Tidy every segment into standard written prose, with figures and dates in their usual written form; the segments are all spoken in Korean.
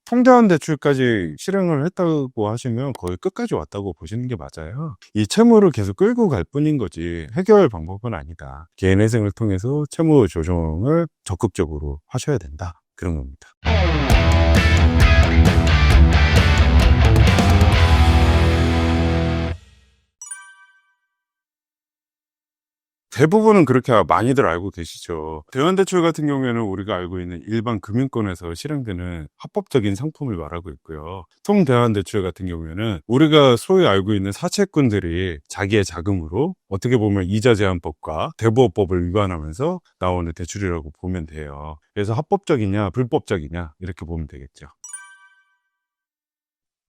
통대한 대출까지 실행을 했다고 하시면 거의 끝까지 왔다고 보시는 게 맞아요. 이 채무를 계속 끌고 갈 뿐인 거지 해결 방법은 아니다. 개인회생을 통해서 채무 조정을 적극적으로 하셔야 된다. 그런 겁니다. 대부분은 그렇게 많이들 알고 계시죠. 대환대출 같은 경우에는 우리가 알고 있는 일반 금융권에서 실행되는 합법적인 상품을 말하고 있고요. 통대환대출 같은 경우에는 우리가 소위 알고 있는 사채꾼들이 자기의 자금으로 어떻게 보면 이자 제한법과 대부업법을 위반하면서 나오는 대출이라고 보면 돼요. 그래서 합법적이냐 불법적이냐 이렇게 보면 되겠죠.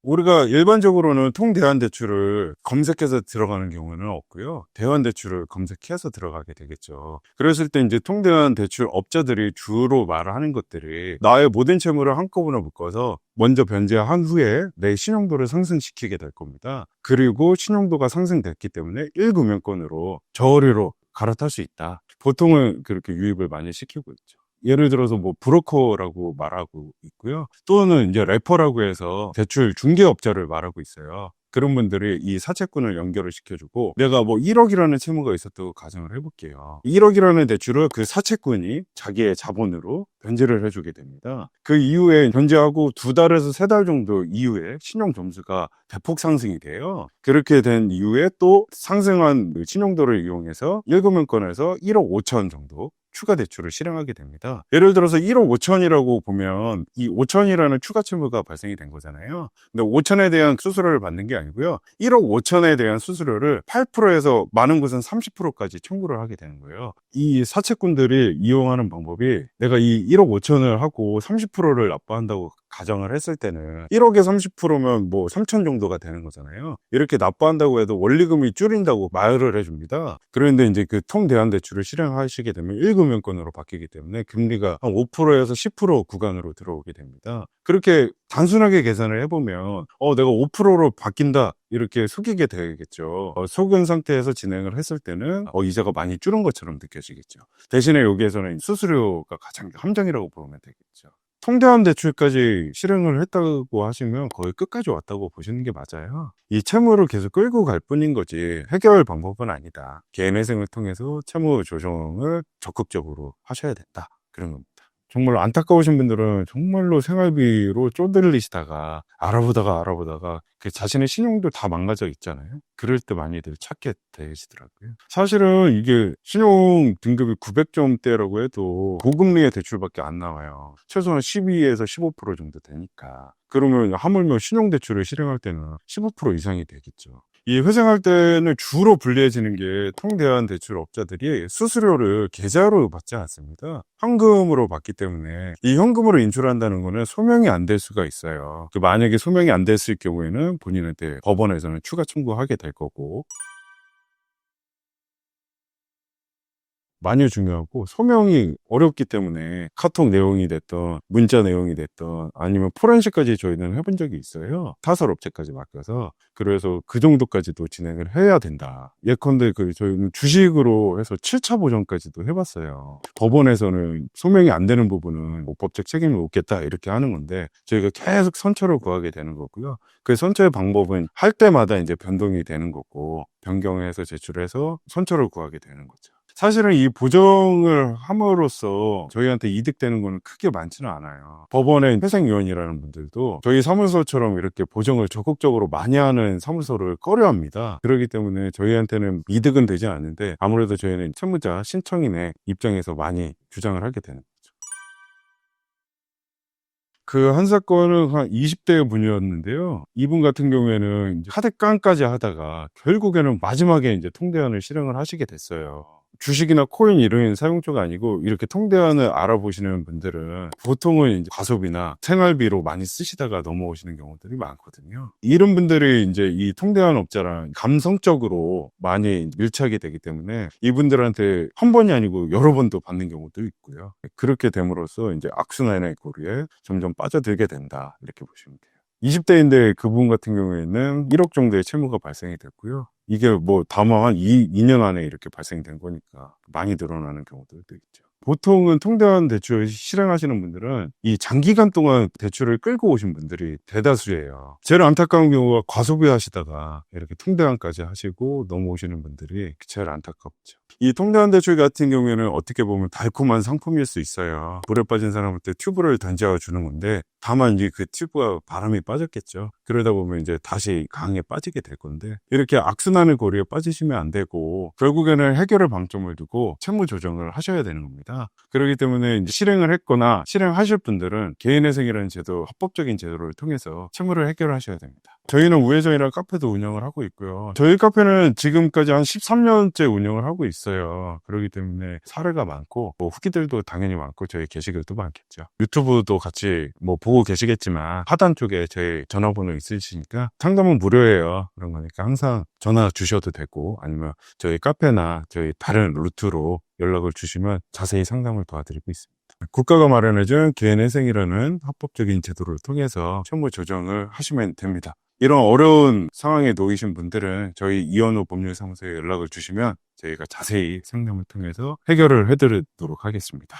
우리가 일반적으로는 통대환대출을 검색해서 들어가는 경우는 없고요. 대환대출을 검색해서 들어가게 되겠죠. 그랬을 때 이제 통대환대출 업자들이 주로 말하는 것들이 나의 모든 채무를 한꺼번에 묶어서 먼저 변제한 후에 내 신용도를 상승시키게 될 겁니다. 그리고 신용도가 상승됐기 때문에 1금융권으로 저리로 갈아탈 수 있다. 보통은 그렇게 유입을 많이 시키고 있죠. 예를 들어서 뭐 브로커라고 말하고 있고요. 또는 이제 래퍼라고 해서 대출 중개업자를 말하고 있어요. 그런 분들이 이 사채꾼을 연결을 시켜주고 내가 뭐 1억이라는 채무가 있었다고 가정을 해볼게요. 1억이라는 대출을 그 사채꾼이 자기의 자본으로 변제를 해주게 됩니다. 그 이후에 변제하고 2달에서 3달 정도 이후에 신용 점수가 대폭 상승이 돼요. 그렇게 된 이후에 또 상승한 신용도를 이용해서 1금융권에서 1억 5천 정도 추가 대출을 실행하게 됩니다. 예를 들어서 1억 5천이라고 보면 이 5천이라는 추가 채무가 발생이 된 거잖아요. 근데 5천에 대한 수수료를 받는 게 아니고요. 1억 5천에 대한 수수료를 8%에서 많은 곳은 30%까지 청구를 하게 되는 거예요. 이 사채꾼들이 이용하는 방법이 내가 이 1억 5천을 하고 30%를 납부한다고 가정을 했을 때는 1억에 30%면 뭐 3천 정도가 되는 거잖아요. 이렇게 납부한다고 해도 원리금이 줄인다고 말을 해줍니다. 그런데 이제 그 통대환대출을 실행하시게 되면 1금융권으로 바뀌기 때문에 금리가 한 5%에서 10% 구간으로 들어오게 됩니다. 그렇게 단순하게 계산을 해보면 내가 5%로 바뀐다 이렇게 속이게 되겠죠. 속은 상태에서 진행을 했을 때는 이자가 많이 줄은 것처럼 느껴지겠죠. 대신에 여기에서는 수수료가 가장 함정이라고 보면 되겠죠. 통대환 대출까지 실행을 했다고 하시면 거의 끝까지 왔다고 보시는 게 맞아요. 이 채무를 계속 끌고 갈 뿐인 거지 해결 방법은 아니다. 개인회생을 통해서 채무 조정을 적극적으로 하셔야 된다. 그런 겁니다. 정말 안타까우신 분들은 정말로 생활비로 쪼들리시다가 알아보다가 그 자신의 신용도 다 망가져 있잖아요. 그럴 때 많이들 찾게 되시더라고요. 사실은 이게 신용 등급이 900점대라고 해도 고금리의 대출밖에 안 나와요. 최소한 12에서 15% 정도 되니까. 그러면 하물며 신용대출을 실행할 때는 15% 이상이 되겠죠. 이 회생할 때는 주로 불리해지는 게 통대환 대출업자들이 수수료를 계좌로 받지 않습니다. 현금으로 받기 때문에 이 현금으로 인출한다는 거는 소명이 안 될 수가 있어요. 만약에 소명이 안 됐을 경우에는 본인한테 법원에서는 추가 청구하게 될 거고 많이 중요하고 소명이 어렵기 때문에 카톡 내용이 됐던 문자 내용이 됐던 아니면 포렌식까지 저희는 해본 적이 있어요. 타설업체까지 맡겨서 그래서 그 정도까지도 진행을 해야 된다. 예컨대 저희는 주식으로 해서 7차 보전까지도 해봤어요. 법원에서는 소명이 안 되는 부분은 뭐 법적 책임을 묻겠다 이렇게 하는 건데 저희가 계속 선처를 구하게 되는 거고요. 그 선처의 방법은 할 때마다 이제 변동이 되는 거고 변경해서 제출해서 선처를 구하게 되는 거죠. 사실은 이 보정을 함으로써 저희한테 이득되는 건 크게 많지는 않아요. 법원의 회생위원이라는 분들도 저희 사무소처럼 이렇게 보정을 적극적으로 많이 하는 사무소를 꺼려합니다. 그렇기 때문에 저희한테는 이득은 되지 않는데 아무래도 저희는 채무자 신청인의 입장에서 많이 주장을 하게 되는 거죠. 그 한 사건은 한 20대 분이었는데요. 이분 같은 경우에는 이제 카드 깡까지 하다가 결국에는 마지막에 이제 통대환을 실행을 하시게 됐어요. 주식이나 코인 이런 사용처가 아니고 이렇게 통대환을 알아보시는 분들은 보통은 이제 과소비나 생활비로 많이 쓰시다가 넘어오시는 경우들이 많거든요. 이런 분들이 이제 이 통대환 업자랑 감성적으로 많이 밀착이 되기 때문에 이분들한테 한 번이 아니고 여러 번도 받는 경우도 있고요. 그렇게 됨으로써 이제 악순환의 고리에 점점 빠져들게 된다. 이렇게 보시면 돼요. 20대인데 그분 같은 경우에는 1억 정도의 채무가 발생이 됐고요. 이게 뭐 다만 한 2년 안에 이렇게 발생된 거니까 많이 늘어나는 경우들도 있죠. 보통은 통대환 대출 실행하시는 분들은 이 장기간 동안 대출을 끌고 오신 분들이 대다수예요. 제일 안타까운 경우가 과소비 하시다가 이렇게 통대환까지 하시고 넘어오시는 분들이 제일 안타깝죠. 이 통대환 대출 같은 경우에는 어떻게 보면 달콤한 상품일 수 있어요. 물에 빠진 사람한테 튜브를 던져 주는 건데, 다만 이제 그 튜브가 바람이 빠졌겠죠. 그러다 보면 이제 다시 강에 빠지게 될 건데, 이렇게 악순환의 고리에 빠지시면 안 되고 결국에는 해결의 방점을 두고 채무 조정을 하셔야 되는 겁니다. 그렇기 때문에 이제 실행을 했거나 실행하실 분들은 개인회생이라는 제도, 합법적인 제도를 통해서 채무를 해결하셔야 됩니다. 저희는 우회전이라는 카페도 운영을 하고 있고요. 저희 카페는 지금까지 한 13년째 운영을 하고 있어요. 그렇기 때문에 사례가 많고, 뭐 후기들도 당연히 많고, 저희 게시글도 많겠죠. 유튜브도 같이 뭐 보고 계시겠지만 하단 쪽에 저희 전화번호 있으시니까 상담은 무료예요. 그런 거니까 항상 전화 주셔도 되고, 아니면 저희 카페나 저희 다른 루트로 연락을 주시면 자세히 상담을 도와드리고 있습니다. 국가가 마련해준 개인회생이라는 합법적인 제도를 통해서 채무 조정을 하시면 됩니다. 이런 어려운 상황에 놓이신 분들은 저희 이현우 법률사무소에 연락을 주시면 저희가 자세히 상담을 통해서 해결을 해드리도록 하겠습니다.